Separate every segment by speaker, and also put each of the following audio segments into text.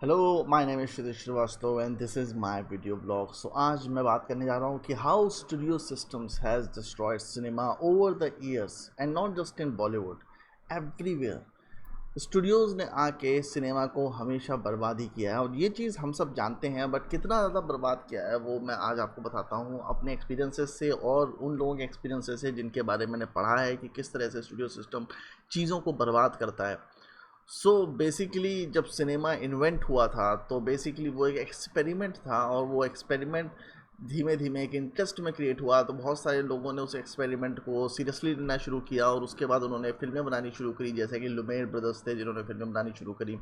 Speaker 1: Hello my name is Shri Srivastava and this is my video blog. So आज मैं बात करने जा रहा हूँ कि how studio systems has destroyed cinema over the years and not just in Bollywood, everywhere. Studios ने आके सिनेमा को हमेशा बर्बाद ही किया है और ये चीज़ हम सब जानते हैं, बट कितना ज़्यादा बर्बाद किया है वो मैं आज आपको बताता हूँ अपने एक्सपीरियंसेस से और उन लोगों के एक्सपीरियंसेस से जिनके बारे में मैंने पढ़ा है कि किस तरह से स्टूडियो सिस्टम चीज़ों को बर्बाद करता है। सो बेसिकली जब सिनेमा इन्वेंट हुआ था तो बेसिकली वो एक एक्सपेरिमेंट था और वो एक्सपेरिमेंट धीमे धीमे एक इंटरेस्ट में क्रिएट हुआ, तो बहुत सारे लोगों ने उस एक्सपेरिमेंट को सीरियसली लेना शुरू किया और उसके बाद उन्होंने फिल्में बनानी शुरू करी, जैसे कि लुमेर ब्रदर्स थे जिन्होंने फिल्में बनानी शुरू करी।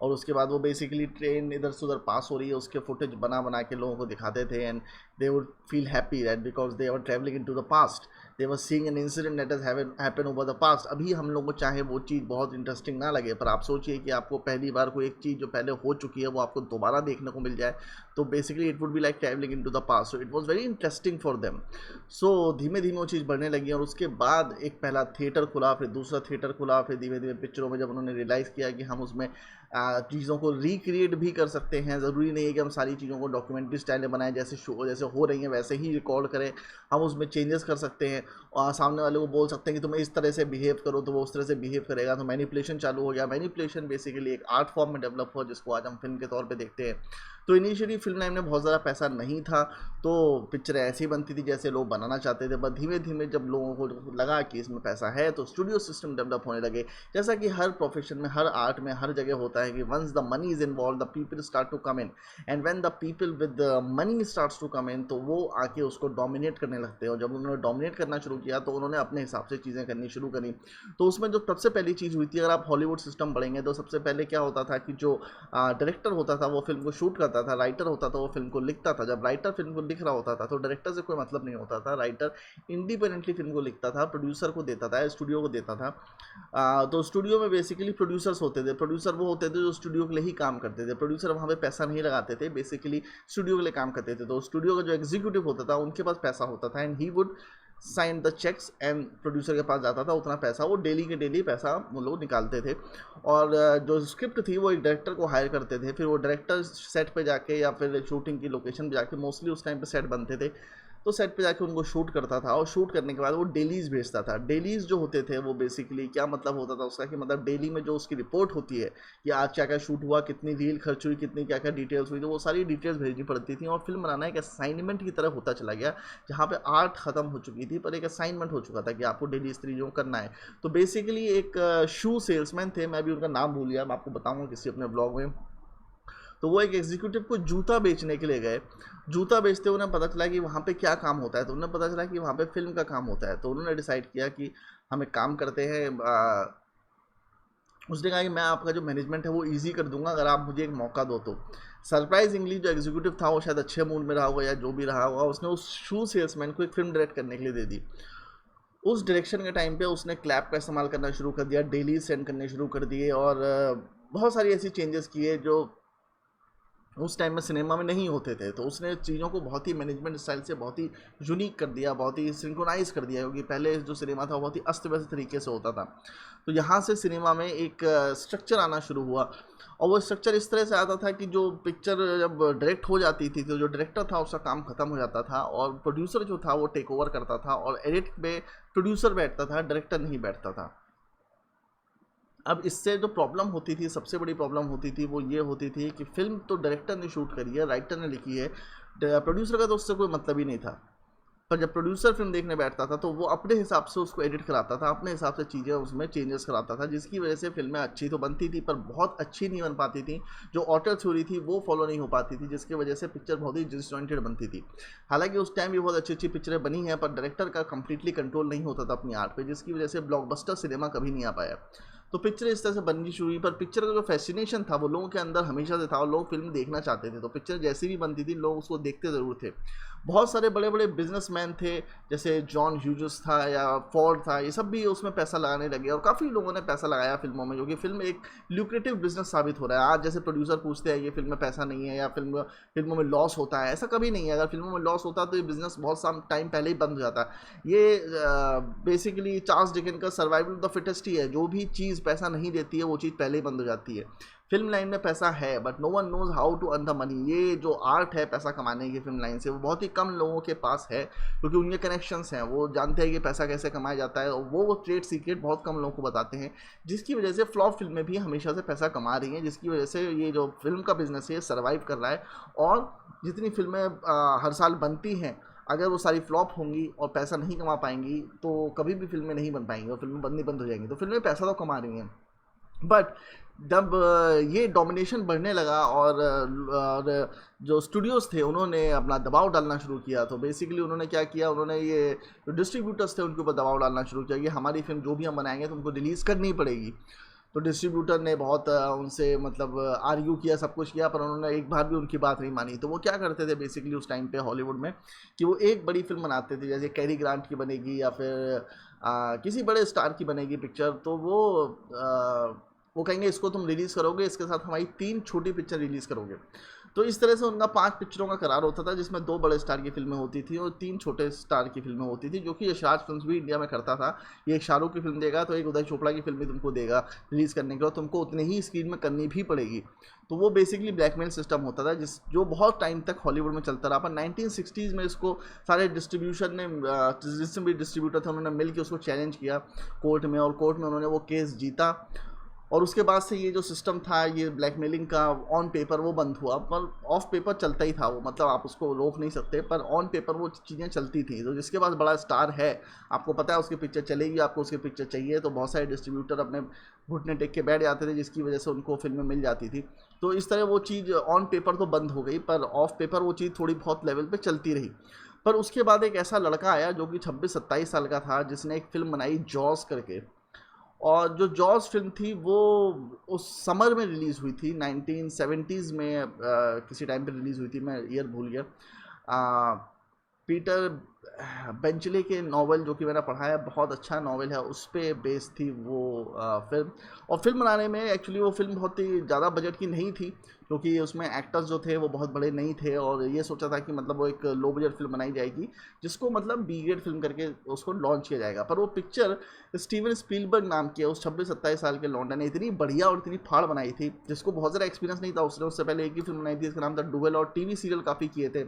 Speaker 1: और उसके बाद वो बेसिकली ट्रेन इधर से उधर पास हो रही है, उसके फुटेज बना बना के लोगों को दिखाते थे and they would feel happy that because they are travelling in to the past, they were seeing an incident that has happen over the past. अभी हम लोग को चाहे वो चीज़ बहुत इंटरेस्टिंग ना लगे, पर आप सोचिए कि आपको पहली बार कोई एक चीज़ जो पहले हो चुकी है वो आपको दोबारा देखने को मिल जाए, तो basically it would be like travelling in to the past. So it was very interesting for them. So धीमे धीमे वो चीज़ बढ़ने लगी और उसके बाद एक पहला थिएटर खुला, फिर दूसरा थिएटर खुला, फिर धीमे धीमे पिक्चरों में जब उन्होंने रियलाइज़ किया कि हम उसमें चीज़ों को रिक्रिएट भी कर सकते हैं, ज़रूरी नहीं है कि हम सारी चीज़ों को डॉक्यूमेंट्री स्टाइल में बनाएं, जैसे शो जैसे हो रही हैं वैसे ही रिकॉर्ड करें, हम उसमें चेंजेस कर सकते हैं और सामने वाले को बोल सकते हैं कि तुम्हें इस तरह से बिहेव करो तो वो उस तरह से बिहेव करेगा। तो मैनिपुलेशन चालू हो गया। मैनिपुलेशन बेसिकली एक आर्ट फॉर्म में डेवलप हुआ जिसको आज हम फिल्म के तौर पे देखते हैं। तो इनिशियली फिल्म लाइन में बहुत ज़्यादा पैसा नहीं था, तो पिक्चरें ऐसी बनती थी जैसे लोग बनाना चाहते थे, बट धीमे धीमे जब लोगों को लगा कि इसमें पैसा है तो स्टूडियो सिस्टम डेवलप होने लगे। जैसा कि हर प्रोफेशन में, हर आर्ट में, हर जगह होता है कि once the money is involve the people start to come in, and when the people with the money starts to come in, तो वो आके उसको डोमिनेट करने लगते हैं। और जब उन्होंने डोमिनेट करना शुरू किया तो उन्होंने अपने हिसाब से चीज़ें करनी शुरू करी। तो उसमें जो सबसे पहली चीज़ हुई थी, अगर आप हॉलीवुड सिस्टम पढ़ेंगे तो सबसे पहले क्या होता था कि जो डायरेक्टर होता था वो फिल्म को शूट करता था, राइटर होता था वो फिल्म को लिखता था। जब राइटर फिल्म को लिख रहा होता था तो डायरेक्टर से कोई मतलब नहीं होता था, राइटर इंडिपेंडेंटली फिल्म को लिखता था, प्रोड्यूसर को देता था, स्टूडियो को देता था। तो स्टूडियो में बेसिकली प्रोड्यूसर्स होते थे। प्रोड्यूसर वो होते थे जो स्टूडियो के लिए ही काम करते थे। प्रोड्यूसर वहाँ पे पैसा नहीं लगाते थे, बेसिकली स्टूडियो के लिए काम करते थे। तो स्टूडियो का जो एग्जीक्यूटिव होता था उनके पास पैसा होता था and he would sign the cheques and producer के पास जाता था उतना पैसा, वो डेली के डेली पैसा वो लोग निकालते थे। और जो स्क्रिप्ट थी वो एक डायरेक्टर को हायर करते थे, फिर वो डायरेक्टर सेट पे जाके या फिर शूटिंग की लोकेशन पे जाके, मोस्टली उस टाइम पे सेट बनते थे, तो सेट पे जाके उनको शूट करता था और शूट करने के बाद वो डेलीज भेजता था। डेलीज जो होते थे वो बेसिकली क्या मतलब होता था उसका कि मतलब डेली में जो उसकी रिपोर्ट होती है कि आज क्या क्या शूट हुआ, कितनी रील खर्च हुई, कितनी क्या क्या डिटेल्स हुई, तो वो सारी डिटेल्स भेजनी पड़ती थी। और फिल्म बनाना एक असाइनमेंट की तरह होता चला गया, जहाँ पे आर्ट ख़त्म हो चुकी थी पर एक असाइनमेंट हो चुका था कि आपको डेली इस तरीके करना है। तो बेसिकली एक शू सेल्समैन थे, मैं भी उनका नाम भूल गया, मैं आपको बताऊँगा किसी अपने ब्लॉग में। तो वो एक एग्जीक्यूटिव को जूता बेचने के लिए गए। जूता बेचते हुए उन्हें पता चला कि वहाँ पे क्या काम होता है, तो उन्हें पता चला कि वहाँ पे फिल्म का काम होता है। तो उन्होंने डिसाइड किया कि हम एक काम करते हैं, उसने कहा कि मैं आपका जो मैनेजमेंट है वो इजी कर दूंगा अगर आप मुझे एक मौका दो तो। सरप्राइजिंगली जो एग्जीक्यूटिव था वो शायद अच्छे मूड में रहा होगा या जो भी रहा होगा, उसने उस शू सेल्समैन को एक फिल्म डायरेक्ट करने के लिए दे दी। उस डायरेक्शन के टाइम पे उसने क्लैप का इस्तेमाल करना शुरू कर दिया, डेली सेंड करने शुरू कर दिए और बहुत सारी ऐसी चेंजेस किए जो उस टाइम में सिनेमा में नहीं होते थे। तो उसने चीज़ों को बहुत ही मैनेजमेंट स्टाइल से बहुत ही यूनिक कर दिया, बहुत ही सिंक्रोनाइज कर दिया, क्योंकि पहले जो सिनेमा था वो बहुत ही अस्त व्यस्त तरीके से होता था। तो यहाँ से सिनेमा में एक स्ट्रक्चर आना शुरू हुआ और वो स्ट्रक्चर इस तरह से आता था कि जो पिक्चर जब डायरेक्ट हो जाती थी तो जो डायरेक्टर था उसका काम खत्म हो जाता था और प्रोड्यूसर जो था वो टेक ओवर करता था और एडिट पे प्रोड्यूसर बैठता था, डायरेक्टर नहीं बैठता था। अब इससे जो प्रॉब्लम होती थी, सबसे बड़ी प्रॉब्लम होती थी वो ये होती थी कि फिल्म तो डायरेक्टर ने शूट करी है, राइटर ने लिखी है, प्रोड्यूसर का तो उससे कोई मतलब ही नहीं था। पर जब प्रोड्यूसर फिल्म देखने बैठता था तो वो अपने हिसाब से उसको एडिट कराता था, अपने हिसाब से चीज़ें उसमें चेंजेस कराता था, जिसकी वजह से फिल्में अच्छी तो बनती थी पर बहुत अच्छी नहीं बन पाती थी। जो ऑटर थ्योरी थी वो फॉलो नहीं हो पाती थी, जिसकी वजह से पिक्चर बहुत ही डिसजॉइंटेड बनती थी। हालांकि उस टाइम भी बहुत अच्छी अच्छी पिक्चरें बनी हैं पर डायरेक्टर का कंप्लीटली कंट्रोल नहीं होता था अपनी आर्ट पे, जिसकी वजह से ब्लॉकबस्टर सिनेमा कभी नहीं आ पाया। तो पिक्चर इस तरह से बननी शुरू हुई, पर पिक्चर का जो फैसिनेशन था वो लोगों के अंदर हमेशा से था और लोग फिल्म देखना चाहते थे। तो पिक्चर जैसी भी बनती थी लोग उसको देखते ज़रूर थे। बहुत सारे बड़े बड़े बिजनेसमैन थे, जैसे जॉन ह्यूजेस था या फोर्ड था, ये सब भी उसमें पैसा लगाने लगे और काफ़ी लोगों ने पैसा लगाया फिल्मों में, क्योंकि फिल्म एक ल्यूक्रेटिव बिजनेस साबित हो रहा है। आज जैसे प्रोड्यूसर पूछते हैं ये फिल्म में पैसा नहीं है या फिल्मों में लॉस होता है, ऐसा कभी नहीं है। अगर फिल्मों में लॉस होता तो ये बिजनेस बहुत सम टाइम पहले ही बंद हो जाता। ये बेसिकली चार्ल्स डिकेन का सर्वाइवल ऑफ द फिटेस्ट ही है। जो भी चीज़ चीज़ पैसा नहीं देती है वो चीज़ पहले ही बंद हो जाती है। फिल्म लाइन में पैसा है but no one knows how to earn the money. ये जो आर्ट है पैसा कमाने की फिल्म लाइन से, वो बहुत ही कम लोगों के पास है क्योंकि उनके कनेक्शंस हैं, वो जानते हैं कि पैसा कैसे कमाया जाता है, और वो ट्रेड सीक्रेट बहुत कम लोगों को बताते हैं, जिसकी वजह से फ्लॉप फिल्में भी हमेशा से पैसा कमा रही हैं, जिसकी वजह से ये जो फिल्म का बिजनेस है सर्वाइव कर रहा है। और जितनी फिल्में हर साल बनती हैं, अगर वो सारी फ्लॉप होंगी और पैसा नहीं कमा पाएंगी तो कभी भी फिल्में नहीं बन पाएंगी और फिल्में बननी बंद हो जाएंगी। तो फिल्में पैसा तो कमा रही हैं, बट जब ये डोमिनेशन बढ़ने लगा और जो स्टूडियोज़ थे उन्होंने अपना दबाव डालना शुरू किया, तो बेसिकली उन्होंने क्या किया, उन्होंने ये जो डिस्ट्रीब्यूटर्स थे उनके ऊपर दबाव डालना शुरू किया कि हमारी फिल्म जो भी हम बनाएंगे तो उनको रिलीज़ करनी पड़ेगी। तो डिस्ट्रीब्यूटर ने बहुत उनसे मतलब आर्ग्यू किया, सब कुछ किया, पर उन्होंने एक बार भी उनकी बात नहीं मानी। तो वो क्या करते थे बेसिकली उस टाइम पे हॉलीवुड में कि वो एक बड़ी फिल्म बनाते थे, जैसे कैरी ग्रांट की बनेगी या फिर किसी बड़े स्टार की बनेगी पिक्चर, तो वो कहेंगे इसको तुम रिलीज़ करोगे, इसके साथ हमारी 3 छोटी पिक्चर रिलीज़ करोगे। तो इस तरह से उनका 5 पिक्चरों का करार होता था, जिसमें 2 बड़े स्टार की फिल्में होती थी और 3 छोटे स्टार की फिल्में होती थी, जो कि यशराज फिल्म्स भी इंडिया में करता था। ये एक शाहरुख की फिल्म देगा तो एक उदय चोपड़ा की फिल्म भी तुमको देगा रिलीज़ करने के बाद, तुमको उतनी ही स्क्रीन में करनी भी पड़ेगी। तो वो बेसिकली ब्लैकमेल सिस्टम होता था जो बहुत टाइम तक हॉलीवुड में चलता रहा। पर 1960s में इसको सारे डिस्ट्रीब्यूशन ने जितने भी डिस्ट्रीब्यूटर थे उन्होंने मिल के उसको चैलेंज किया कोर्ट में, और कोर्ट में उन्होंने वो केस जीता। और उसके बाद से ये जो सिस्टम था ये ब्लैकमेलिंग का ऑन पेपर वो बंद हुआ, पर ऑफ पेपर चलता ही था वो, मतलब आप उसको रोक नहीं सकते, पर ऑन पेपर वो चीज़ें चलती थी। तो जिसके पास बड़ा स्टार है, आपको पता है उसकी पिक्चर चलेगी, आपको उसकी पिक्चर चाहिए, तो बहुत सारे डिस्ट्रीब्यूटर अपने घुटने टेक के बैठ जाते थे, जिसकी वजह से उनको फिल्में मिल जाती थी। तो इस तरह वो चीज़ ऑन पेपर तो बंद हो गई, पर ऑफ पेपर वो चीज़ थोड़ी बहुत लेवल पर चलती रही। पर उसके बाद एक ऐसा लड़का आया जो कि 26-27 साल का था, जिसने एक फ़िल्म बनाई जॉस करके। और जो जॉस फिल्म थी वो उस समर में रिलीज़ हुई थी, 1970s में किसी टाइम पे रिलीज़ हुई थी, मैं ईयर भूल गया। पीटर बेंचले के नावल जो कि मैंने पढ़ा है, बहुत अच्छा नावल है, उस पे बेस्ड थी वो फिल्म। और फिल्म बनाने में एक्चुअली वो फिल्म बहुत ही ज़्यादा बजट की नहीं थी, क्योंकि उसमें एक्टर्स जो थे वो बहुत बड़े नहीं थे, और ये सोचा था कि मतलब वो एक लो बजट फिल्म बनाई जाएगी जिसको मतलब बी ग्रेड फिल्म करके उसको लॉन्च किया जाएगा। पर वो पिक्चर स्टीवन स्पीलबर्ग नाम के उस 26-27 साल के लौंडा ने इतनी बढ़िया और इतनी फाड़ बनाई थी, जिसको बहुत ज़्यादा एक्सपीरियंस नहीं था। उसने उससे पहले एक ही फिल्म बनाई थी, इसका नाम था डुएल, और टीवी सीरियल काफ़ी किए थे।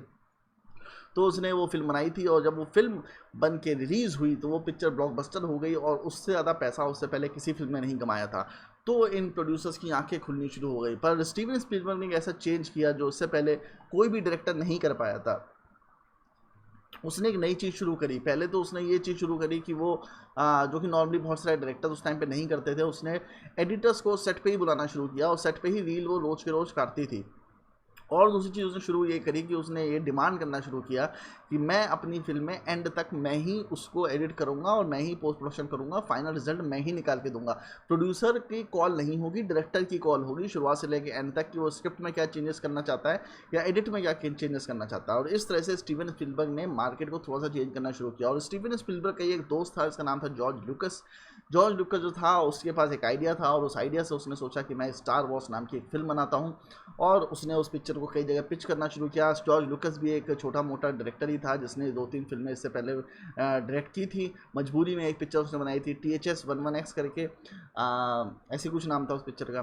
Speaker 1: तो उसने वो फिल्म बनाई थी, और जब वो फिल्म बन के रिलीज़ हुई तो वो पिक्चर ब्लॉकबस्टर हो गई, और उससे ज़्यादा पैसा उससे पहले किसी फिल्म ने नहीं कमाया था। तो इन प्रोड्यूसर्स की आंखें खुलनी शुरू हो गई। पर स्टीवन स्पीलबर्ग ने एक ऐसा चेंज किया जो उससे पहले कोई भी डायरेक्टर नहीं कर पाया था। उसने एक नई चीज़ शुरू करी। पहले तो उसने ये चीज़ शुरू करी कि वो जो कि नॉर्मली बहुत सारे डायरेक्टर्स उस टाइम पे नहीं करते थे, उसने एडिटर्स को सेट पे ही बुलाना शुरू किया, और सेट पे ही रील वो रोज़ के रोज़ काटती थी। और दूसरी चीज़ उसने शुरू ये करी कि उसने ये डिमांड करना शुरू किया कि मैं अपनी फिल्म में एंड तक मैं ही उसको एडिट करूँगा और मैं ही पोस्ट प्रोडक्शन करूँगा, फाइनल रिजल्ट मैं ही निकाल के दूंगा। प्रोड्यूसर की कॉल नहीं होगी, डायरेक्टर की कॉल होगी शुरुआत से लेकर एंड तक, कि वो स्क्रिप्ट में क्या चेंजेस करना चाहता है या एडिट में क्या चेंजेस करना चाहता है। और इस तरह से स्टीवन स्पीलबर्ग ने मार्केट को थोड़ा सा चेंज करना शुरू किया। और स्टीवन स्पीलबर्ग का एक दोस्त था, इसका नाम था जॉर्ज लुकस। जॉर्ज लुकस जो था उसके पास एक आइडिया था, और उस आइडिया से उसने सोचा कि मैं स्टार वॉर्स नाम की एक फिल्म बनाता हूँ, और उसने उस पिक्चर को कई जगह पिच करना शुरू किया। जॉर्ज लुकस भी एक छोटा मोटा डायरेक्टर ही था, जिसने 2-3 फिल्में इससे पहले डायरेक्ट की थी। मजबूरी में एक पिक्चर उसने बनाई थी THS 11X करके, ऐसी कुछ नाम था उस पिक्चर का,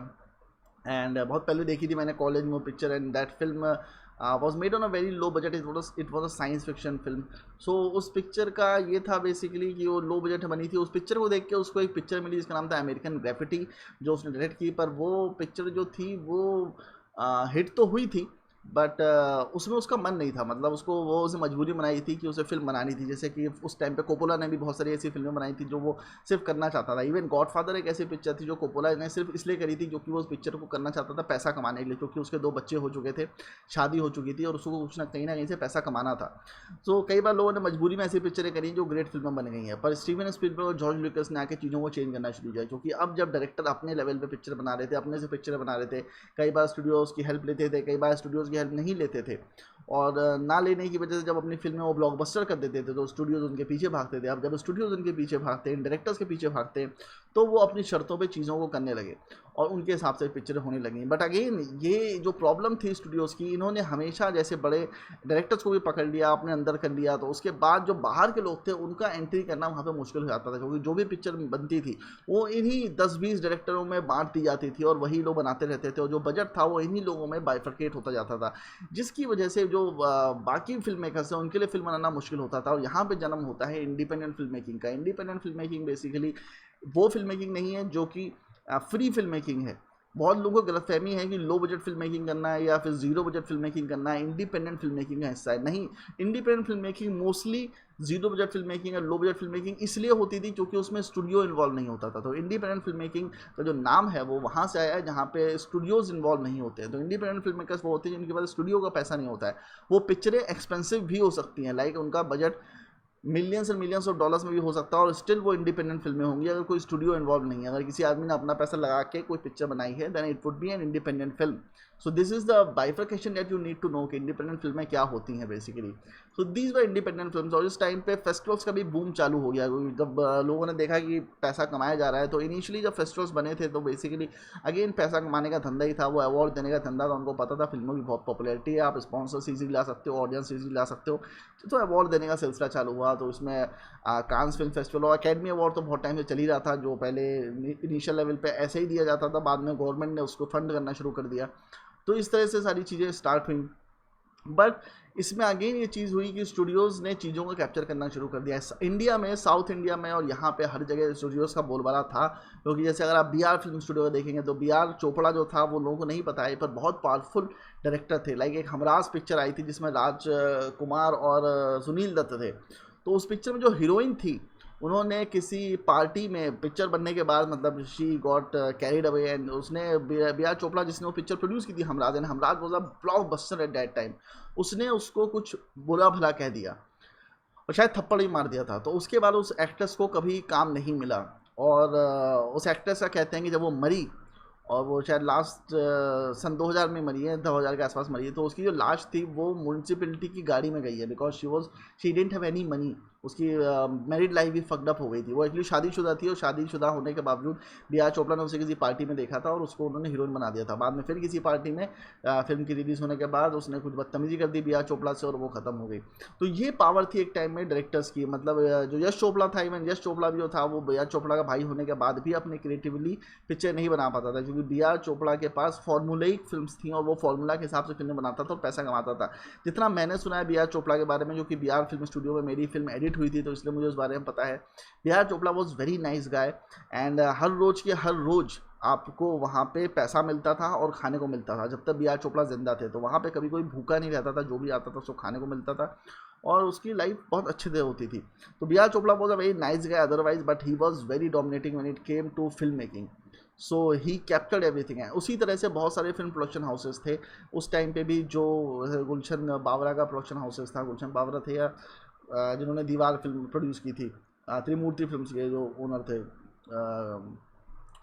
Speaker 1: एंड बहुत पहले देखी थी मैंने कॉलेज में वो picture. And that film was made on a very low budget, it was a science fiction film. So उस पिक्चर का ये था बेसिकली कि वो लो बजट बनी थी। उस पिक्चर को देख के उसको एक पिक्चर मिली जिसका नाम था अमेरिकन ग्रेफिटी, जो उसने डायरेक्ट की। पर वो पिक्चर जो थी वो हिट तो हुई थी, बट उसमें उसका मन नहीं था, मतलब उसको वो उसे मजबूरी बनाई थी कि उसे फिल्म बनानी थी। जैसे कि उस टाइम पे कोपोला ने भी बहुत सारी ऐसी फिल्में बनाई थी जो वो सिर्फ करना चाहता था। इवन गॉडफादर एक ऐसी पिक्चर थी जो कोपोला ने सिर्फ इसलिए करी थी क्योंकि वो उस पिक्चर को करना चाहता था पैसा कमाने के लिए, क्योंकि उसके 2 बच्चे हो चुके थे, शादी हो चुकी थी, और उसको कुछ ना कहीं से पैसा कमाना था। तो कई बार लोगों ने मजबूरी में ऐसी पिक्चरें करी जो ग्रेट फिल्में बन गई हैं। पर स्टीवन स्पीलबर्ग और जॉर्ज लुकस ने आके चीज़ों को चेंज करना शुरू किया, क्योंकि अब जब डायरेक्टर अपने लेवल पर पिक्चर बना रहे थे, अपने से पिक्चर बना रहे थे, कई बार स्टूडियोज़ की हेल्प लेते थे, कई बार स्टूडियोज़ की हेल्प नहीं लेते थे, और ना लेने की वजह से जब अपनी फिल्में वो ब्लॉकबस्टर कर देते थे तो स्टूडियोज़ उनके पीछे भागते थे। अब जब स्टूडियोज़ उनके पीछे भागते हैं, डायरेक्टर्स के पीछे भागते हैं, तो वो अपनी शर्तों पे चीज़ों को करने लगे। और उनके हिसाब से पिक्चरें होने लगी। बट अगेन ये जो प्रॉब्लम थी स्टूडियोज़ की, इन्होंने हमेशा जैसे बड़े डायरेक्टर्स को भी पकड़ लिया, अपने अंदर कर लिया, तो उसके बाद जो बाहर के लोग थे उनका एंट्री करना वहाँ पे मुश्किल हो जाता था, क्योंकि जो भी पिक्चर बनती थी वो इन्हीं 10-20 डायरेक्टरों में बांट दी जाती थी और वही लोग बनाते रहते थे, और जो बजट था वो इन्हीं लोगों में बाइफरकेट होता जाता था, जिसकी वजह से जो बाकी फिल्म मेकर्स हैं उनके लिए फिल्म बनाना मुश्किल होता था। और यहाँ पे जन्म होता है इंडिपेंडेंट फिल्म मेकिंग का। इंडिपेंडेंट फिल्म मेकिंग बेसिकली वो फिल्म मेकिंग नहीं है जो कि फ्री फिल्म मेकिंग है। बहुत लोगों को गलतफहमी है कि लो बजट फिल्म मेकिंग करना है या फिर जीरो बजट फिल्म मेकिंग करना है इंडिपेंडेंट फिल्म मेकिंग का हिस्सा है। नहीं, independent film making mostly zero budget film making और लो बजट फिल्म मेकिंग इसलिए होती थी क्योंकि उसमें स्टूडियो इन्वॉल्व नहीं होता था। तो इंडिपेंडेंट फिल्म मेकिंग का जो नाम है वो वहाँ से आया है जहाँ पे स्टूडियोज़ इन्वॉल्व नहीं होते हैं। तो इंडिपेंडेंट फिल्म मेकर्स वो होते हैं जिनके पास स्टूडियो का पैसा नहीं होता है। वो पिक्चरें एक्सपेंसिव भी हो सकती हैं, लाइक उनका budget millions and millions of dollars में भी हो सकता है और स्टिल वो इंडिपेंडेंट फिल्में होंगी अगर कोई स्टूडियो इन्वॉल्व नहीं है। अगर किसी आदमी ने अपना पैसा लगा के कोई पिक्चर बनाई है then it would be an independent film. So this is the bifurcation that you need to know कि इंडिपेंडेंट फिल्में क्या होती हैं basically. So these were independent films. और इस टाइम पे फेस्टिवल्स का भी बूम चालू हो गया, जब लोगों ने देखा कि पैसा कमाया जा रहा है। तो इनिशियली जब फेस्टिवल्स बने थे तो बेसिकली अगेन पैसा कमाने का धंधा ही था, वो अवार्ड देने का धंधा था। उनको पता था फिल्मों की बहुत पॉपुलैरिटी है, आप स्पॉन्सर्स इजीली ला सकते हो, ऑडियंस इजीली ला सकते हो। तो अवार्ड देने का सिलसिला चालू हुआ। तो इसमें कांस फिल्म फेस्टिवल और अकेडमी अवार्ड तो बहुत टाइम से चल ही रहा था, जो पहले इनिशियल लेवल पे ऐसे ही दिया जाता था, बाद में गवर्नमेंट ने उसको फंड करना शुरू कर दिया। तो इस तरह से सारी चीज़ें स्टार्ट हुई। बट इसमें अगेन ये चीज़ हुई कि स्टूडियोज़ ने चीज़ों को कैप्चर करना शुरू कर दिया इंडिया में, साउथ इंडिया में, और यहाँ पे हर जगह स्टूडियोज़ का बोलबाला था। क्योंकि जैसे अगर आप बी.आर फिल्म स्टूडियो को देखेंगे तो बी.आर चोपड़ा जो था वो लोगों को नहीं पता है, पर बहुत पावरफुल डायरेक्टर थे। लाइक एक हमराज पिक्चर आई थी जिसमें राज कुमार और सुनील दत्त थे। तो उस पिक्चर में जो हीरोइन थी उन्होंने किसी पार्टी में पिक्चर बनने के बाद, मतलब she got carried away, and उसने बी.आर चोपड़ा जिसने वो पिक्चर प्रोड्यूस की थी हमराज ने, Humraaz was a blockbuster at that time, उसने उसको कुछ बुरा भला कह दिया और शायद थप्पड़ ही मार दिया था। तो उसके बाद उस एक्ट्रेस को कभी काम नहीं मिला। और उस एक्ट्रेस का कहते हैं कि जब वो मरी, और वो शायद लास्ट सन 2000 में मरी है, 2000 के आसपास मरी है, तो उसकी जो लाश थी वो म्यूनसिपैलिटी की गाड़ी में गई है, because she didn't have any money. उसकी मैरिड लाइफ भी फक्ड अप हो गई थी। वो एक्चुअली शादीशुदा थी और शादीशुदा होने के बावजूद बी.आर चोपड़ा ने उसे किसी पार्टी में देखा था और उसको उन्होंने हीरोइन बना दिया था। बाद में फिर किसी पार्टी में फिल्म की रिलीज़ होने के बाद उसने कुछ बदतमीजी कर दी बी.आर चोपड़ा से और वो ख़त्म हो गई। तो ये पावर थी एक टाइम में डायरेक्टर्स की। मतलब जो यश चोपड़ा था, इवन यश चोपड़ा भी जो था वो बी.आर चोपड़ा का भाई होने के बाद भी अपने क्रिएटिवली पिक्चर नहीं बना पाता था, क्योंकि बी.आर चोपड़ा के पास फॉर्मूलाइक फिल्म्स थी और वो फॉर्मूला के हिसाब से फिल्में बनाता था और पैसा कमाता था। जितना मैंने सुना है बी.आर चोपड़ा के बारे में, जो कि बी.आर फिल्म स्टूडियो में मेरी फिल्म एडिट हुई थी तो इसलिए मुझे उस बारे में पता है, B R Chopra was very nice guy. And हर रोज आपको वहाँ पे पैसा मिलता था और खाने को मिलता था। जब तक बी.आर चोपड़ा जिंदा थे तो वहाँ पे कभी कोई भूखा नहीं रहता था, जो भी आता था उसको खाने को मिलता था और उसकी लाइफ बहुत अच्छे से होती थी। तो B R Chopra was a very nice guy otherwise, but he was very dominating when it came to film making. So he captured everything है। उसी तरह से बहुत सारे फिल्म प्रोडक्शन हाउसेस थे उस टाइम पे भी, जो गुलशन बावरा का प्रोडक्शन हाउसेस था, गुलशन बावरा थे या जिन्होंने दीवार फिल्म प्रोड्यूस की थी, त्रिमूर्ति फिल्म्स के जो ओनर थे,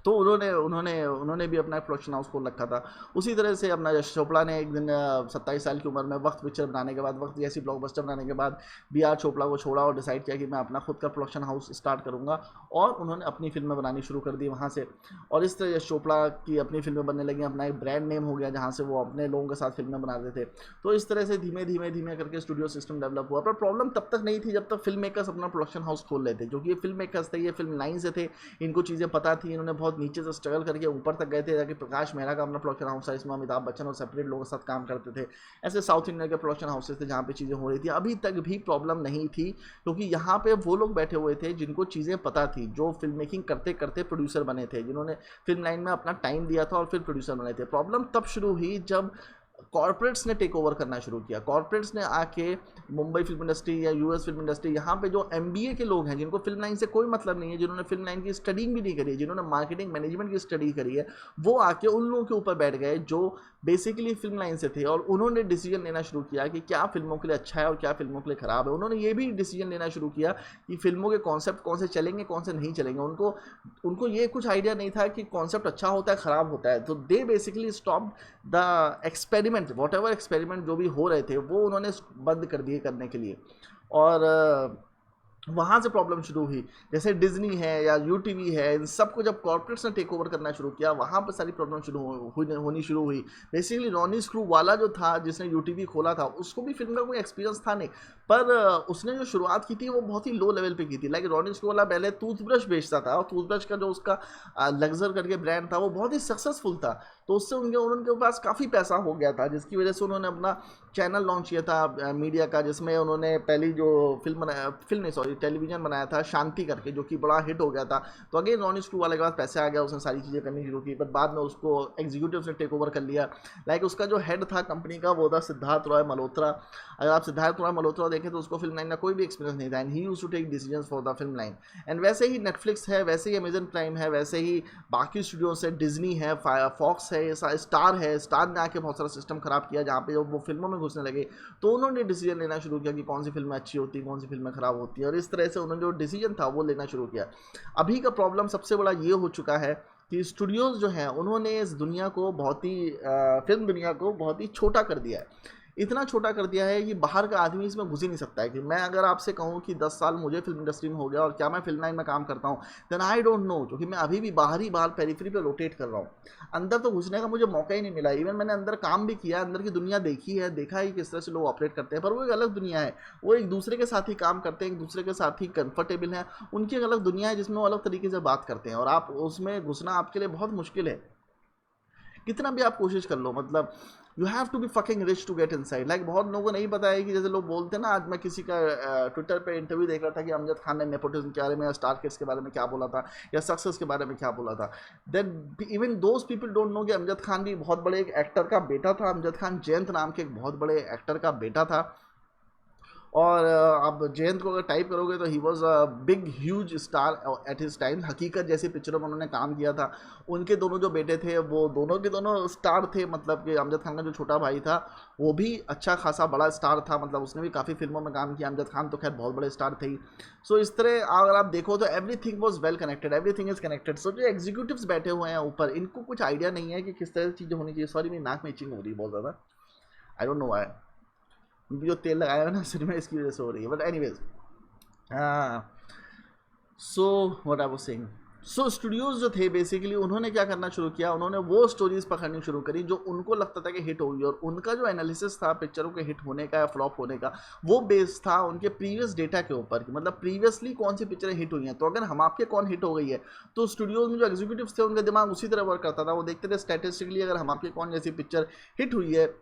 Speaker 1: तो उन्होंने उन्होंने उन्होंने भी अपना प्रोडक्शन हाउस खोल रखा था। उसी तरह से अपना यश चोपड़ा ने एक दिन 27 साल की उम्र में वक्त पिक्चर बनाने के बाद, वक्त जैसी ब्लॉकबस्टर बनाने के बाद बी.आर चोपड़ा को छोड़ा और डिसाइड किया कि मैं अपना खुद का प्रोडक्शन हाउस स्टार्ट करूँगा, और उन्होंने अपनी फिल्में बनानी शुरू कर दी वहाँ से। और इस तरह यश चोपड़ा की अपनी फिल्में बनने लगी, अपना एक ब्रांड नेम हो गया जहाँ से वो अपने लोगों के साथ फिल्में बनाते थे। तो इस तरह से धीमे धीमे धीमे करके स्टूडियो सिस्टम डेवलप हुआ। पर प्रॉब्लम तब तक नहीं थी जब तक फिल्म मेकर्स अपना प्रोडक्शन हाउस खोल लेते, क्योंकि ये फिल्म मेकर्स थे, ये फिल्म लाइन से थे, इनको चीज़ें पता थी, इन्होंने बहुत नीचे से स्ट्रगल करके ऊपर तक गए थे। ताकि प्रकाश मेहरा का अपना प्रोडक्शन हाउस था, इसमें अमिताभ बच्चन और सेपरेट लोगों के साथ काम करते थे। ऐसे साउथ इंडिया के प्रोडक्शन हाउसेस थे जहाँ पे चीज़ें हो रही थी। अभी तक भी प्रॉब्लम नहीं थी, क्योंकि यहाँ पे वो लोग बैठे हुए थे जिनको चीज़ें पता थी, जो फिल्म मेकिंग करते करते प्रोड्यूसर बने थे, जिन्होंने फिल्म लाइन में अपना टाइम दिया था और फिर प्रोड्यूसर बने थे। प्रॉब्लम तब शुरू हुई जब कॉर्पोरेट्स ने टेक ओवर करना शुरू किया। कॉर्पोरेट्स ने आके मुंबई फिल्म इंडस्ट्री या यूएस फिल्म इंडस्ट्री, यहाँ पे जो एमबीए के लोग हैं, जिनको फिल्म लाइन से कोई मतलब नहीं है, जिन्होंने फिल्म लाइन की स्टडी भी नहीं करी है, जिन्होंने मार्केटिंग मैनेजमेंट की स्टडी करी है, वो आके उन लोगों के ऊपर बैठ गए जो बेसिकली फिल्म लाइन से थे, और उन्होंने डिसीजन लेना शुरू किया कि क्या फिल्मों के लिए अच्छा है और क्या फिल्मों के लिए ख़राब है। उन्होंने ये भी डिसीजन लेना शुरू किया कि फिल्मों के कॉन्सेप्ट कौन से चलेंगे, कौन से नहीं चलेंगे। उनको ये कुछ आइडिया नहीं था कि कॉन्सेप्ट अच्छा होता है, ख़राब होता है। तो they basically stop the experiment, what ever experiment जो भी हो रहे थे वो उन्होंने बंद कर दिए करने के लिए। और वहाँ से प्रॉब्लम शुरू हुई। जैसे डिज्नी है या यूटीवी है, इन सबको जब कॉर्पोरेट्स ने टेक ओवर करना शुरू किया, वहाँ पर सारी प्रॉब्लम होनी शुरू हुई। बेसिकली रॉनी स्क्रू वाला जो था जिसने यूटीवी खोला था, उसको भी फिल्म का कोई एक्सपीरियंस था नहीं, पर उसने जो शुरुआत की थी वो बहुत ही लो लेवल पे की थी। लाइक रॉनी स्क्रू वाला पहले टूथब्रश बेचता था, और टूथब्रश का जो उसका लग्जर करके ब्रांड था वो बहुत ही सक्सेसफुल था। तो उससे उनके पास काफ़ी पैसा हो गया था, जिसकी वजह से उन्होंने अपना चैनल लॉन्च किया था मीडिया का, जिसमें उन्होंने पहली जो फिल्म नहीं सॉरी टेलीविज़न बनाया था शांति करके, जो कि बड़ा हिट हो गया था। तो अगेन रॉनी स्क्रू वाले के पास पैसे आ गया, उसने सारी चीज़ें करनी शुरू की, पर बाद में उसको एग्जीक्यूटिव्स ने टेक ओवर कर लिया। लाइक उसका जो हेड था कंपनी का वो था सिद्धार्थ रॉय मल्होत्रा। अगर आप सिद्धार्थ रॉय मल्होत्रा देखें तो उसको फिल्म लाइन का कोई भी एक्सपीरियंस नहीं था, and he used to take decisions for the film line. And वैसे ही नेटफ्लिक्स है, वैसे ही अमेजन प्राइम है, वैसे ही बाकी स्टूडियोज है, डिज्नी है, फॉक्स है, स्टार है। स्टार ने आके बहुत सारा सिस्टम खराब किया, जहाँ पे जब वो फिल्मों में घुसने लगे तो उन्होंने डिसीजन लेना शुरू किया कि कौन सी फिल्में अच्छी होती है, कौन सी फिल्में खराब होती है, और इस तरह से उन्होंने जो डिसीजन था वो लेना शुरू किया। अभी का प्रॉब्लम सबसे बड़ा ये हो चुका है कि स्टूडियोज़ जो हैं उन्होंने इस दुनिया को बहुत ही फिल्म दुनिया को बहुत ही छोटा कर दिया है। इतना छोटा कर दिया है कि बाहर का आदमी इसमें घुस ही नहीं सकता है। कि मैं अगर आपसे कहूँ कि 10 साल मुझे फिल्म इंडस्ट्री में हो गया और क्या मैं फिल्म लाइन में काम करता हूँ, देन आई डोंट नो, क्योंकि मैं अभी भी बाहर पेरिफेरी पे रोटेट कर रहा हूँ। अंदर तो घुसने का मुझे मौका ही नहीं मिला। इवन मैंने अंदर काम भी किया, अंदर की दुनिया देखी है, देखा है किस तरह से लोग ऑपरेट करते हैं, पर वो एक अलग दुनिया है। वो एक दूसरे के साथ ही काम करते हैं, एक दूसरे के साथ ही कंफर्टेबल हैं। उनकी एक अलग दुनिया है जिसमें वो अलग तरीके से बात करते हैं, और आप उसमें घुसना आपके लिए बहुत मुश्किल है, कितना भी आप कोशिश कर लो। मतलब you have to be fucking rich to get inside. Like बहुत लोगों को नहीं पता है कि जैसे लोग बोलते हैं ना, आज मैं किसी का ट्विटर पे इंटरव्यू देख रहा था कि अमजद खान ने नेपोटिज्म के बारे में या स्टार किड्स के बारे में क्या बोला था, या सक्सेस के बारे में क्या बोला था। Then even those people don't know कि अमजद खान भी बहुत बड़े एक एक्टर का बेटा था। अमजद खान जयंत नाम के एक बहुत बड़े एक्टर का बेटा था। और आप जयंत को अगर टाइप करोगे तो he was a big huge star at his time. हकीकत जैसी पिक्चरों में उन्होंने काम किया था। उनके दोनों जो बेटे थे वो दोनों के दोनों स्टार थे। मतलब कि अमजद खान का जो छोटा भाई था वो भी अच्छा खासा बड़ा स्टार था, मतलब उसने भी काफ़ी फिल्मों में काम किया। अमजद खान तो खैर बहुत बड़े स्टार थे ही। सो इस तरह अगर आप देखो तो everything was well connected, everything is connected. So जो एग्जीक्यूटिव्स बैठे हुए हैं ऊपर, इनको कुछ आइडिया नहीं है कि किस तरह की चीज़ें होनी चाहिए। सॉरी मेरी नाक में इचिंग हो रही है बहुत ज़्यादा, आई डोंट नो व्हाई। जो तेल लगाया है ना सिर में, इसकी वजह से हो रही है। But anyways, so what I was saying, so Studios जो थे बेसिकली उन्होंने क्या करना शुरू किया, उन्होंने वो स्टोरीज पकड़नी शुरू करी जो उनको लगता था कि हिट होगी। और उनका जो एनालिसिस था पिक्चरों के हिट होने का या फ्लॉप होने का, वो बेस्ड था उनके प्रीवियस डेटा के ऊपर कि मतलब प्रीवियसली कौन सी पिक्चरें हिट हुई हैं। तो अगर हम आपके कौन हिट हो गई है, तो स्टूडियोज में जो एग्जीक्यूटिव्स थे उनका दिमाग उसी तरह वर्क करता था। वो देखते थे स्टैटिस्टिकली अगर हम आपके कौन जैसी पिक्चर हिट हुई है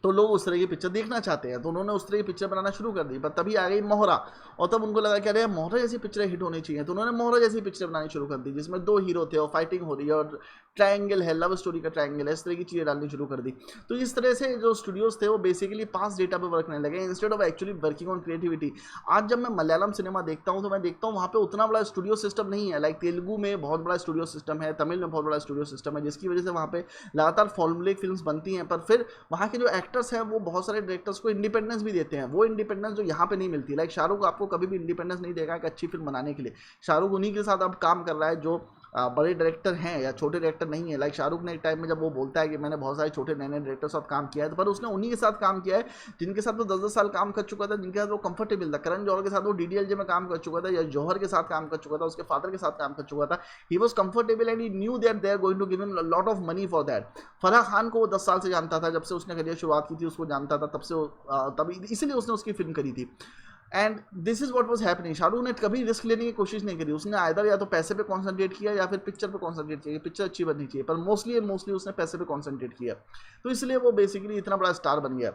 Speaker 1: तो लोग उस तरह की पिक्चर देखना चाहते हैं, तो उन्होंने उस तरह की पिक्चर बनाना शुरू कर दी। पर तभी आ गई मोहरा, और तब उनको लगा कि अरे मोहरा जैसी पिक्चरें हिट होनी चाहिए, तो उन्होंने मोहरा जैसी पिक्चर बनानी शुरू कर दी जिसमें दो हीरो थे और फाइटिंग हो रही है और ट्रायंगल है, लव स्टोरी का ट्रायंगल है, इस तरह की चीज़ें डालनी शुरू कर दी। तो इस तरह से जो स्टूडियोज थे वो बेसिकली पास डेटा पे वर्क करने लगे instead of actually working on creativity. आज जब मैं मलयालम सिनेमा देखता हूँ तो मैं देखता हूँ वहाँ पे उतना बड़ा स्टूडियो सिस्टम नहीं है। लाइक तेलुगु में बहुत बड़ा स्टूडियो सिस्टम है, तमिल में बहुत बड़ा स्टूडियो सिस्टम है, जिसकी वजह से वहाँ पे लगातार फॉर्मूलिक फिल्म बनती हैं। पर फिर वहाँ के जो एक्टर्स हैं वो बहुत सारे डायरेक्टर्स को इंडिपेंडेंस भी देते हैं, वो इंडिपेंडेंस जो यहाँ पे नहीं मिलती। लाइक शाहरुख आपको कभी भी इंडिपेंडेंस नहीं देगा एक अच्छी फिल्म बनाने के लिए। शाहरुख उन्हीं के साथ अब काम कर रहा है जो बड़े डायरेक्टर हैं या छोटे डायरेक्टर नहीं है। लाइक शाहरुख ने एक टाइम में जब वो बोलता है कि मैंने बहुत सारे छोटे नए नए डायरेक्टर साथ काम किया है, तो पर उसने उन्हीं के साथ काम किया है जिनके साथ वो 10-10 साल काम कर चुका था, जिनके साथ वो कंफर्टेबल था। करण जौहर के साथ वो DDLJ में काम कर चुका था, या जौहर के साथ काम कर चुका था, उसके फादर के साथ काम कर चुका था। He was comfortable and he knew that they are going to give him lot of money for that. Farah Khan को वो 10 साल से जानता था, जब से उसने करियर शुरुआत की थी उसको जानता था, तब से तभी इसलिए उसने उसकी फिल्म करी थी। And this is what was happening. Shahrukh ने कभी रिस्क लेने की कोशिश नहीं करी। उसने आइदर या तो पैसे पे कॉन्सेंट्रेट किया या फिर पिक्चर पे कॉन्सेंट्रेट किया, पिक्चर अच्छी बननी चाहिए, पर मोस्टली उसने पैसे पे कॉन्सेंट्रेट किया। तो इसलिए वो बेसिकली इतना बड़ा स्टार बन गया।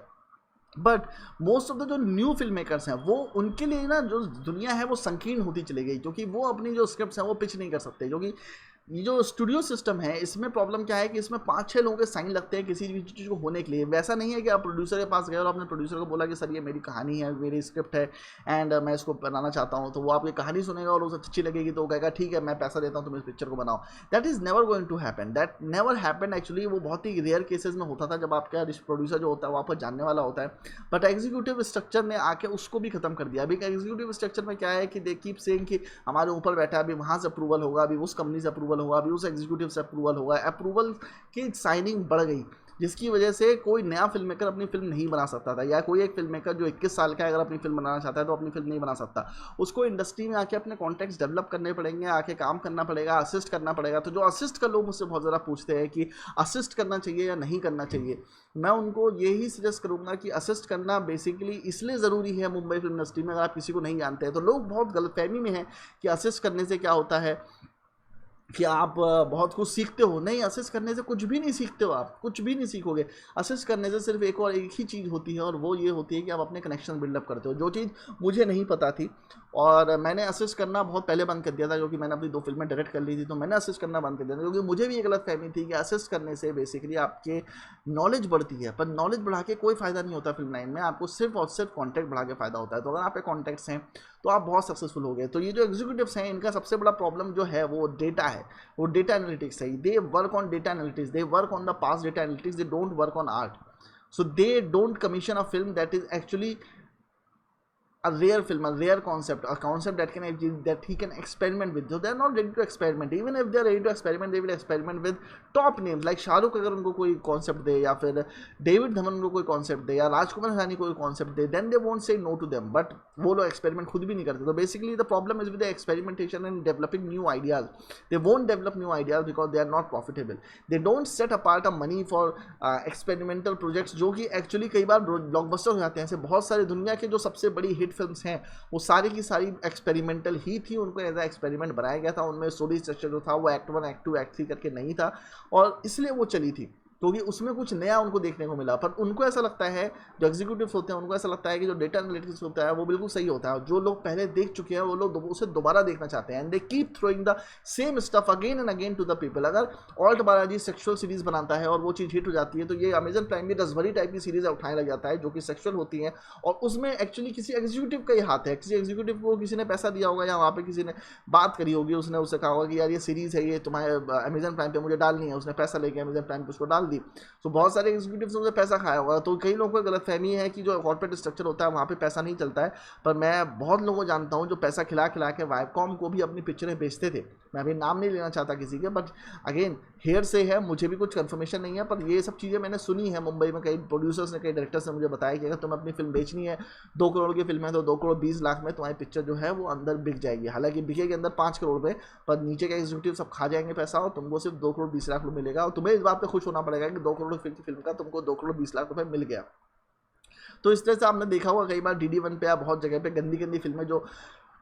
Speaker 1: बट मोस्ट ऑफ द जो न्यू फिल्म मेकर्स हैं वो, उनके लिए ना जो दुनिया है वो संकीर्ण होती चली गई, क्योंकि वो अपनी जो स्क्रिप्ट्स हैं वो पिच नहीं कर सकते। क्योंकि ये जो स्टूडियो सिस्टम है इसमें प्रॉब्लम क्या है कि इसमें 5-6 लोगों के साइन लगते हैं किसी भी चीज़ को होने के लिए। वैसा नहीं है कि आप प्रोड्यूसर के पास गए और आपने प्रोड्यूसर को बोला कि सर ये मेरी कहानी है, मेरी स्क्रिप्ट है एंड मैं इसको बनाना चाहता हूँ, तो वो आपकी कहानी सुनेगा और उसे अच्छी लगेगी तो वो कहेगा ठीक है मैं पैसा देता हूँ तुम इस पिक्चर को बनाओ। That is never going to happen, that never happen actually. वो बहुत ही रेयर केसेस में होता था जब आपका प्रोड्यूसर जो होता है वो आपको जानने वाला होता है। बट एग्जीक्यूटिव स्ट्रक्चर ने आके उसको भी खत्म कर दिया। अभी एग्जीक्यूटिव स्ट्रक्चर में क्या है कि दे कीप सेइंग कि हमारे ऊपर बैठा है, अभी वहाँ से अप्रूवल होगा, अभी उस कंपनी से अप्रूवल होगा, अभी उस एग्जीक्यूटिव से अप्रूवल होगा। अप्रूवल की साइनिंग बढ़ गई। जिसकी वजह से कोई नया फिल्म मेकर अपनी फिल्म नहीं बना सकता था, या कोई एक फिल्म मेकर जो 21 साल का है अगर अपनी फिल्म बनाना चाहता है तो अपनी फिल्म नहीं बना सकता। उसको इंडस्ट्री में आके अपने कॉन्टैक्ट्स डेवलप करने पड़ेंगे, आके काम करना पड़ेगा, असिस्ट करना पड़ेगा। तो जो असिस्ट का लोग मुझसे बहुत ज़्यादा पूछते हैं कि असिस्ट करना चाहिए या नहीं करना चाहिए, मैं उनको यही सजेस्ट करूंगा कि असिस्ट करना बेसिकली इसलिए ज़रूरी है मुंबई फिल्म इंडस्ट्री में, अगर आप किसी को नहीं जानते हैं तो लोग बहुत गलतफहमी में हैं कि असिस्ट करने से क्या होता है कि आप बहुत कुछ सीखते हो। नहीं, असिस्ट करने से कुछ भी नहीं सीखते हो, आप कुछ भी नहीं सीखोगे। असिस्ट करने से सिर्फ एक और एक ही चीज़ होती है, और वो ये होती है कि आप अपने कनेक्शन बिल्डअप करते हो, जो चीज़ मुझे नहीं पता थी। और मैंने असिस्ट करना बहुत पहले बंद कर दिया था, क्योंकि मैंने अपनी 2 फिल्में डायरेक्ट कर ली थी, तो मैंने असिस्ट करना बंद कर दिया था, क्योंकि मुझे भी ये गलत फहमी थी कि असिस्ट करने से बेसिकली आपके नॉलेज बढ़ती है, पर नॉलेज बढ़ा के कोई फ़ायदा नहीं होता फिल्म लाइन में, आपको सिर्फ और सिर्फ कॉन्टैक्ट बढ़ा के फ़ायदा होता है। तो अगर आपके कॉन्टैक्ट्स हैं तो आप बहुत सक्सेसफुल हो गए। तो ये जो एग्जीक्यूटिव्स हैं, इनका सबसे बड़ा प्रॉब्लम जो है वो डेटा है, वो डेटा एनालिटिक्स है। They work on data analytics, they work on the past data analytics, they don't work on art. So they don't commission a film that is actually a rare film, a rare concept, a concept that he can experiment with. So they are not ready to experiment. Even if they are ready to experiment, they will experiment with top names like Shahrukh अगर उनको कोई concept दे, या फिर David धमन उनको कोई concept दे, या राजकुमार हिरानी कोई concept दे, then they won't say no to them. But वो लोग एक्सपेरिमेंट खुद भी नहीं करते। तो basically the problem is with the experimentation and developing new ideas. They won't develop new ideas because they are not profitable. They don't set apart a money for experimental projects, जो कि actually कई बार blockbuster हो जाते हैं। ऐसे बहुत सारे दुनिया के जो सबसे बड़ी हिट फिल्म्स हैं वो सारी की सारी एक्सपेरिमेंटल ही थी, उनको एज अ एक्सपेरिमेंट बनाया गया था। उनमें स्टोरी स्ट्रक्चर जो था वो एक्ट 1, एक्ट 2, एक्ट 3 करके नहीं था, और इसलिए वो चली थी, क्योंकि उसमें कुछ नया उनको देखने को मिला। पर उनको ऐसा लगता है, जो एग्जीक्यूटिव्स होते हैं उनको ऐसा लगता है कि जो डेटा एनालिटिक्स होता है वो बिल्कुल सही होता है। जो लोग पहले देख चुके हैं वो लोग उसे दोबारा देखना चाहते हैं, and they keep throwing the same stuff again and again to the people. अगर ऑल्ट बालाजी सेक्सुअल सीरीज बनाता है और वो चीज़ हिट हो जाती है, तो ये अमेजन प्राइम भी रसभरी टाइप की सीरीज उठाने लग जाता है जो कि सेक्सुअल होती है, और उसमें एक्चुअली किसी एग्जीक्यूटिव का ही हाथ है। किसी एग्जीक्यूटिव को किसी ने पैसा दिया होगा, या वहाँ पे किसी ने बात करी होगी, उसने उससे कहा होगा कि यार ये सीरीज़ है, ये तुम्हारे अमेजन प्राइम पे मुझे डालनी है, उसने पैसा लेके अमेजन प्राइम पे उसको डाल दी। तो बहुत सारे एग्जीक्यूटिव्स ने पैसा खाया होगा। तो कई लोगों को गलतफहमी है कि जो कॉर्पोरेट स्ट्रक्चर होता है वहाँ पे पैसा नहीं चलता है, पर मैं बहुत लोगों को जानता हूँ जो पैसा खिला खिला के वाइबकॉम को भी अपनी पिक्चरें बेचते थे। मैं अभी नाम नहीं लेना चाहता किसी के, बट अगेन हेयर से है, मुझे भी कुछ कंफर्मेशन नहीं है, पर ये सब चीज़ें मैंने सुनी है। मुंबई में कई प्रोड्यूसर्स ने, कई डायरेक्टर्स ने मुझे बताया कि अगर तुम्हें अपनी फिल्म बेचनी है 2 करोड़ की फिल्म है तो 2 करोड़ 20 लाख में तुम्हारी पिक्चर जो है वो अंदर बिक जाएगी। हालांकि बिकेगी अंदर 5 करोड़ में, पर नीचे के एग्जीक्यूटिव सब खा जाएंगे पैसा, और तुमको सिर्फ 2 करोड़ 20 लाख रुपये मिलेगा। और तुम्हें इस बात पर खुश होना पड़ेगा कि 2 करोड़ की फिल्म का तुमको 2 करोड़ 20 लाख रुपये मिल गया। तो इस तरह से आपने देखा होगा कई बार DD1 पे या बहुत जगह पे गंदी गंदी फिल्में जो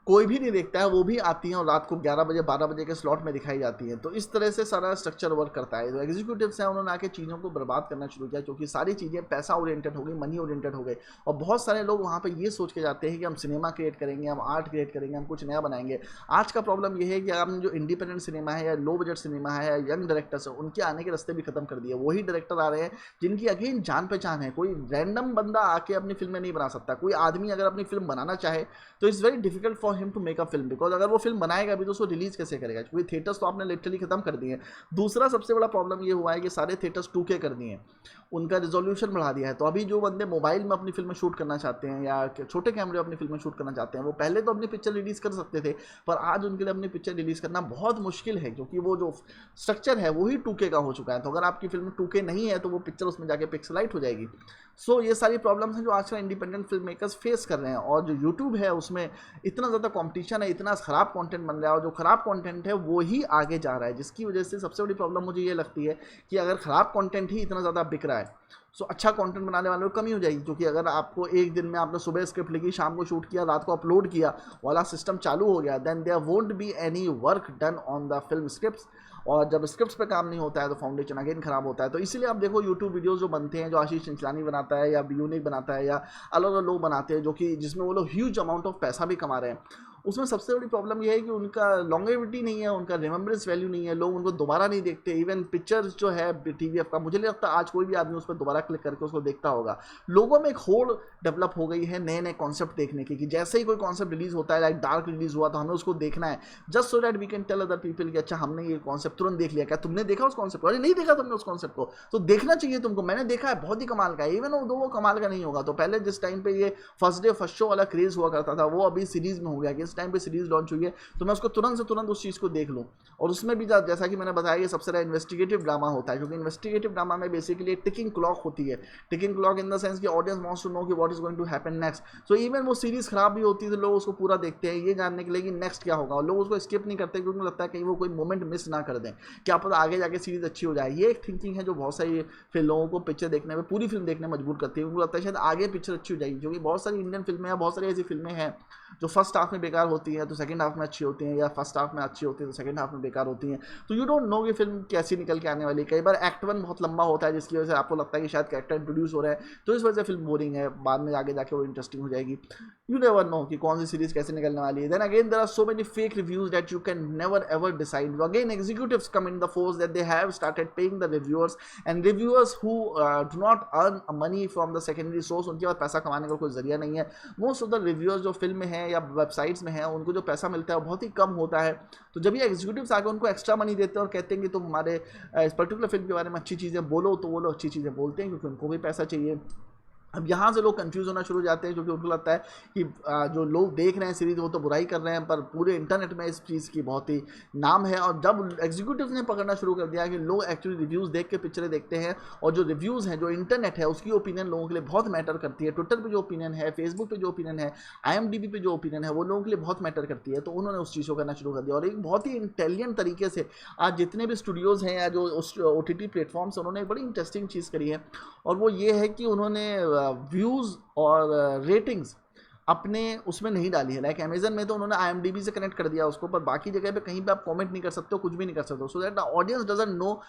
Speaker 1: कोई भी नहीं देखता है वो भी आती हैं, और रात को 11 बजे 12 बजे के स्लॉट में दिखाई जाती हैं। तो इस तरह से सारा स्ट्रक्चर वर्क करता है। जो एग्जीक्यूटिव्स हैं उन्होंने आके चीज़ों को बर्बाद करना शुरू किया, क्योंकि सारी चीज़ें पैसा ओरिएंटेड हो गई, मनी ओरिएंटेड हो गई। और बहुत सारे लोग वहाँ पे ये सोच के जाते हैं कि हम सिनेमा क्रिएट करेंगे, हम आर्ट क्रिएट करेंगे, हम कुछ नया बनाएंगे। आज का प्रॉब्लम ये है कि आपने जो इंडिपेंडेंट सिनेमा है, या लो बजट सिनेमा है, या यंग डायरेक्टर्स है, उनके आने के रास्ते भी खत्म कर दिए। वही डायरेक्टर आ रहे हैं जिनकी अगेन जान पहचान है। कोई रैंडम बंदा आके अपनी फिल्में नहीं बना सकता। कोई आदमी अगर अपनी फिल्म बनाना चाहे तो it's very difficult for him to make a film, because अगर वो फिल्म बनाएगा भी तो उसको रिलीज कैसे करेगा, क्योंकि थिएटर्स तो आपने लिटरली खत्म कर दिए हैं। दूसरा सबसे बड़ा प्रॉब्लम ये हुआ है कि सारे थिएटर्स 2K कर दिए हैं, उनका रिजोल्यूशन बढ़ा दिया है। तो अभी जो बंदे मोबाइल में अपनी फिल्में शूट करना चाहते हैं, या छोटे कैमरे में अपनी फिल्में शूट करना चाहते हैं, वो पहले तो अपनी पिक्चर रिलीज कर सकते थे, पर आज उनके लिए अपनी पिक्चर रिलीज करना बहुत मुश्किल है, क्योंकि वो जो स्ट्रक्चर है वही 2K का हो चुका है। तो अगर आपकी फिल्म 2K नहीं है तो वो पिक्चर उसमें जाके पिक्सलाइट हो जाएगी। सो ये सारी प्रॉब्लम्स हैं जो आजकल इंडिपेंडेंट फिल्म मेकर्स फेस कर रहे हैं। और जो यूट्यूब है उसमें इतना ज़्यादा कॉम्पिटिशन है, इतना ख़राब कंटेंट बन रहा है, और जो ख़राब कंटेंट है वो ही आगे जा रहा है, जिसकी वजह से सबसे बड़ी प्रॉब्लम मुझे ये लगती है कि अगर ख़राब कंटेंट ही इतना ज़्यादा बिक रहा है, सो अच्छा कंटेंट बनाने वालों को कमी हो जाएगी। क्योंकि अगर आपको एक दिन में आपने सुबह स्क्रिप्ट लिखी, शाम को शूट किया, रात को अपलोड किया वाला सिस्टम चालू हो गया, then there won't be any work done on the film scripts. और जब स्क्रिप्ट्स पे काम नहीं होता है तो फाउंडेशन अगेन खराब होता है। तो इसीलिए आप देखो यूट्यूब वीडियोस जो बनते हैं, जो आशीष चिंचलानी बनाता है, या यूनिक बनाता है, या अलग अलग लोग बनाते हैं, जो कि जिसमें वो लोग ह्यूज अमाउंट ऑफ पैसा भी कमा रहे हैं, उसमें सबसे बड़ी प्रॉब्लम यह है कि उनका लॉन्गेविटी नहीं है, उनका रिमेम्बरेंस वैल्यू नहीं है, लोग उनको दोबारा नहीं देखते। इवन पिक्चर्स जो है TVF का, मुझे नहीं लगता आज कोई भी आदमी उस पर दोबारा क्लिक करके उसको देखता होगा। लोगों में एक होड़ डेवलप हो गई है नए नए कॉन्सेप्ट देखने की, कि जैसे ही कोई कॉन्सेप्ट रिलीज होता है, लाइक डार्क रिलीज हुआ, तो हमें उसको देखना है, just so that we can tell other people कि अच्छा हमने ये कॉन्सेप्ट तुरंत देख लिया। क्या तुमने देखा उस कॉन्सेप्ट को? अरे नहीं देखा तुमने उस कॉन्सेप्ट को, तो देखना चाहिए तुमको, मैंने देखा है, बहुत ही कमाल का है। इवन वो कमाल का नहीं होगा तो पहले जिस टाइम पे ये फर्स्ट डे फर्स्ट शो वाला क्रेज हुआ करता था, वो अभी सीरीज में हो गया कि जिस टाइम पे सीरीज लॉन्च हुई है तो मैं उसको तुरंत से तुरंत उस चीज़ को देख लूँ। और उसमें भी जैसा कि मैंने बताया ये सबसे ज़्यादा इन्वेस्टिगेटिव ड्रामा होता है, क्योंकि इन्वेस्टिगेटिव ड्रामा में बेसिकली एक टिकिंग क्लॉक होती है। Ticking clock in the sense कि ऑडियंस वांट्स टू नो कि what is going to happen next. So even वो सीरीज खराब भी होती है तो लोग उसको पूरा देखते हैं ये जानने के लिए कि नेक्स्ट क्या होगा, और लोग उसको स्किप नहीं करते क्योंकि लगता है कहीं वो कोई मोमेंट मिस ना कर दें, क्या पता आगे जाके सीरीज अच्छी हो जाए। ये एक थिंकिंग है जो बहुत सारी फिर लोगों को पिक्चर देखने में, पूरी फिल्म देखने में मजबूर करती है। उनको लगता है शायद आगे पिक्चर अच्छी हो जाएगी, क्योंकि बहुत सारी इंडियन फिल्में हैं, बहुत सारी ऐसी फिल्में हैं जो फर्स्ट हाफ में बेकार होती हैं तो सेकंड हाफ में अच्छी होती हैं, या फर्स्ट हाफ में अच्छी होती है तो सेकंड हाफ में बेकार होती हैं। तो यू डोंट नो कि फिल्म कैसी निकल के आने वाली है। कई बार एक्ट 1 बहुत लंबा होता है जिसकी वजह से आपको लगता है कि शायद कैरेक्टर इंट्रोड्यूस हो रहा है तो इस वजह से फिल्म बोरिंग है, बाद में आगे जाके वो इंटरेस्टिंग हो जाएगी। यू नेवर नो कि कौन सी सीरीज कैसे निकलने वाली है। Then again there are so many fake reviews that you can never ever decide. Again executives come in the force that they have started paying the reviewers, and reviewers who do not earn money from the secondary source, उनके पास पैसा कमाने का कोई जरिया नहीं है। Most of the reviewers जो फिल्म में है या वेबसाइट्स में है उनको जो पैसा मिलता है वो बहुत ही कम होता है। तो जब ये एग्जीक्यूटिव्स आके उनको एक्स्ट्रा मनी देते हैं और कहते हैं कि तुम हमारे इस पर्टिकुलर फिल्म के बारे में अच्छी चीज़ें बोलो, तो वो लोग अच्छी चीज़ें बोलते हैं क्योंकि उनको भी पैसा चाहिए। अब यहाँ से लोग कंफ्यूज होना शुरू हो जाते हैं क्योंकि उनको लगता है कि जो लोग देख रहे हैं सीरीज वो तो बुराई कर रहे हैं, पर पूरे इंटरनेट में इस चीज़ की बहुत ही नाम है। और जब एग्जीक्यूटिव ने पकड़ना शुरू कर दिया कि लोग एक्चुअली रिव्यूज़ देख के पिक्चरें देखते हैं, और जो रिव्यूज़ हैं, जो इंटरनेट है उसकी ओपिनियन लोगों के लिए बहुत मैटर करती है। ट्विटर पर जो ओपिनियन है, फेसबुक पर जो ओपिनियन है, IMDb पे जो ओपिनियन है, वो लोगों के लिए बहुत मैटर करती है। तो उन्होंने उस चीज़ को करना शुरू कर दिया और एक बहुत ही इंटेलिजेंट तरीके से आज जितने भी स्टूडियोज़ हैं या जो OTT प्लेटफॉर्म्स, उन्होंने एक बड़ी इंटरेस्टिंग चीज़ करी है, और वो ये है कि उन्होंने व्यूज़ और रेटिंग्स अपने उसमें नहीं डाली है। लाइक अमेजन में तो उन्होंने IMDb से कनेक्ट कर दिया उसको, पर बाकी जगह पे कहीं पे आप कमेंट नहीं कर सकते हो, कुछ भी नहीं कर सकते हो, so that the audience doesn't know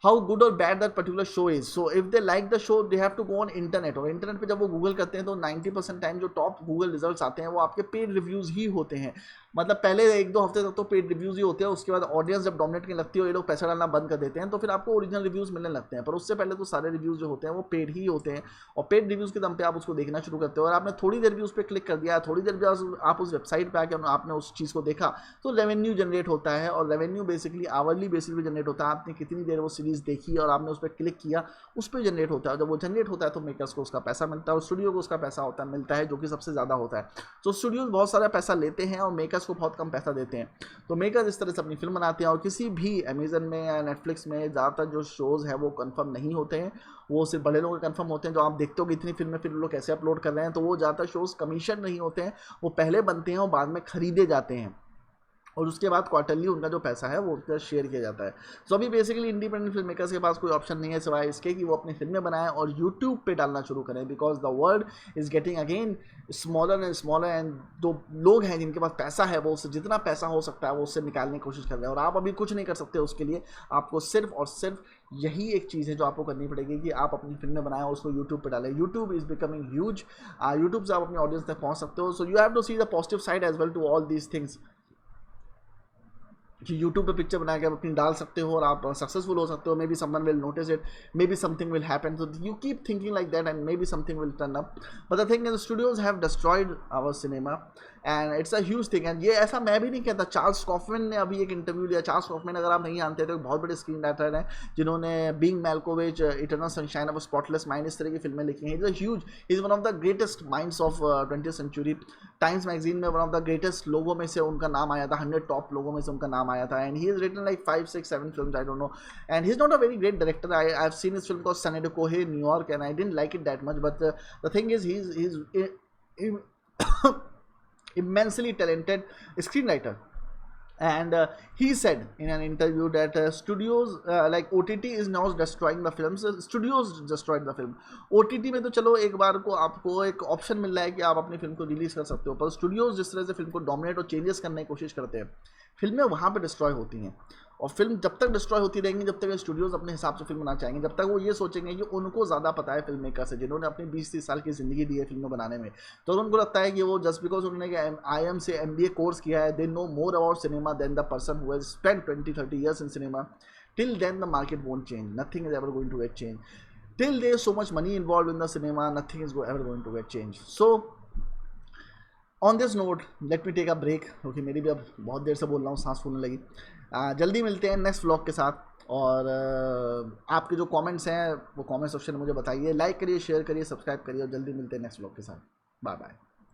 Speaker 1: how good और bad that particular show is. So if they like the show they have to go on internet, और इंटरनेट पे जब वो गूगल करते हैं तो 90% टाइम जो टॉप गूगल रिजल्ट्स आते हैं वो आपके पेड रिव्यूज़ ही होते हैं। मतलब पहले 1-2 हफ्ते तक तो पेड रिव्यूज़ ही होते हैं, उसके बाद ऑडियंस जब डोमिनेट करने लगती है, ये लोग पैसा डालना बंद कर देते हैं, तो फिर आपको ओरिजिनल रिव्यूज़ मिलने लगते हैं। पर उससे पहले तो सारे रिव्यूज़ जो होते हैं वो पेड ही होते हैं, और पेड रिव्यूज़ के दम पे आप उसको देखना शुरू करते हो। और आपने थोड़ी देर भी उस पर क्लिक कर दिया, थोड़ी देर भी आप उस वेबसाइट पर आकर आपने उस चीज़ को देखा, तो रेवेन्यू जनरेट होता है। और रेवेन्यू बेसिकली आवरली बेसिस पे जनरेट होता है। आपने कितनी देर वो सीरीज़ देखी और आपने उस पर क्लिक किया, उस पर जनरेट होता है। जब वो जनरेट होता है तो मेकर्स को उसका पैसा मिलता है और स्टूडियो को उसका पैसा होता है मिलता है, जो कि सबसे ज़्यादा होता है। तो स्टूडियोज बहुत सारा पैसा लेते हैं और मेकर्स को बहुत कम पैसा देते हैं। तो मेकर्स इस तरह से अपनी फिल्म बनाते हैं, और किसी भी अमेजन में या नेटफ्लिक्स में ज़्यादातर जो शोज़ हैं वो कंफर्म नहीं होते हैं, वो सिर्फ बड़े लोगों के कंफर्म होते हैं। जो आप देखते हो कि इतनी फिल्में फिर लोग कैसे अपलोड कर रहे हैं, तो वो ज़्यादातर शोज़ कमीशन नहीं होते हैं, वो पहले बनते हैं और बाद में खरीदे जाते हैं, और उसके बाद क्वार्टरली उनका जो पैसा है वो उनका शेयर किया जाता है। सो अभी बेसिकली इंडिपेंडेंट फिल्म मेकर्स के पास कोई ऑप्शन नहीं है सिवाय इसके कि वो अपनी फिल्में बनाएं और यूट्यूब पे डालना शुरू करें, because the world is getting again smaller and smaller, and जो लोग हैं जिनके पास पैसा है वो उससे जितना पैसा हो सकता है वो उससे निकालने की कोशिश कर रहे हैं। और आप अभी कुछ नहीं कर सकते उसके लिए, आपको सिर्फ और सिर्फ यही एक चीज़ है जो आपको करनी पड़ेगी कि आप अपनी फिल्में बनाएं और उसको यूट्यूब पे डालें। YouTube is becoming huge, YouTube से आप अपनी ऑडियंस तक पहुँच सकते हो। So you have to see the positive side as well to all these things, कि यूट्यूब पे पिक्चर बना के आप अपनी डाल सकते हो और आप सक्सेसफुल हो सकते हो। Maybe someone will notice it, maybe something will happen, so you keep thinking like that and maybe something will turn up. But the thing is studios have destroyed our cinema and it's a huge thing. एंड ये ऐसा मैं भी नहीं कहता, Charles Kauffman ने अभी एक इंटरव्यू लिया। चार्ल्स कॉफमैन अगर आप नहीं जानते तो एक बहुत बड़े स्क्रीन राइटर हैं जिन्होंने being Malkovich, eternal sunshine of a spotless mind, इस तरह की फिल्में लिखी हैं। Is a huge, is one of the greatest minds of 20th century. Times magazine में वन ऑफ द ग्रेटेस्ट लोगों में से उनका नाम आया था, 100 टॉप लोगों में से उनका नाम आया था। And he is written like 5, 6, 7 films, I don't know, and he's not a very great director. I've seen his film called Synecdoche, New York, and I didn't like it that much, but the thing is he's immensely talented screenwriter. And he said in an interview that studios like OTT is now destroying the films. Studios destroyed the film. OTT में तो चलो एक बार को आपको एक option मिल रहा है कि आप अपनी फिल्म को रिलीज कर सकते हो, पर स्टूडियोज जिस तरह से फिल्म को डोमिनेट और चेंजेस करने की कोशिश करते हैं, फिल्में वहाँ पे डिस्ट्रॉय होती हैं। और फिल्म जब तक डिस्ट्रॉय होती रहेंगी, जब तक स्टूडियोज अपने हिसाब से फिल्म बनाना चाहेंगे, जब तक वो ये सोचेंगे कि उनको ज़्यादा पता है फिल्म मेकर से, जिन्होंने अपनी 20-30 साल की ज़िंदगी दी है फिल्में बनाने में, तो उनको लगता है कि वो जस्ट बिकॉज उन्होंने IIM से MBA कोर्स किया है, they know more about cinema than the person who has spent 20-30 years in cinema. Till then the market won't change. Nothing is ever going to get changed. Till there is so much money involved in the cinema, nothing is ever going to get changed. So on this note let me take a break, क्योंकि मेरी भी अब बहुत देर से बोल रहा हूँ, सांस फूलने लगी। जल्दी मिलते हैं नेक्स्ट व्लॉग के साथ, और आपके जो कमेंट्स हैं वो कमेंट सेक्शन में मुझे बताइए। लाइक करिए, शेयर करिए, सब्सक्राइब करिए, और जल्दी मिलते हैं नेक्स्ट व्लॉग के साथ। Bye bye.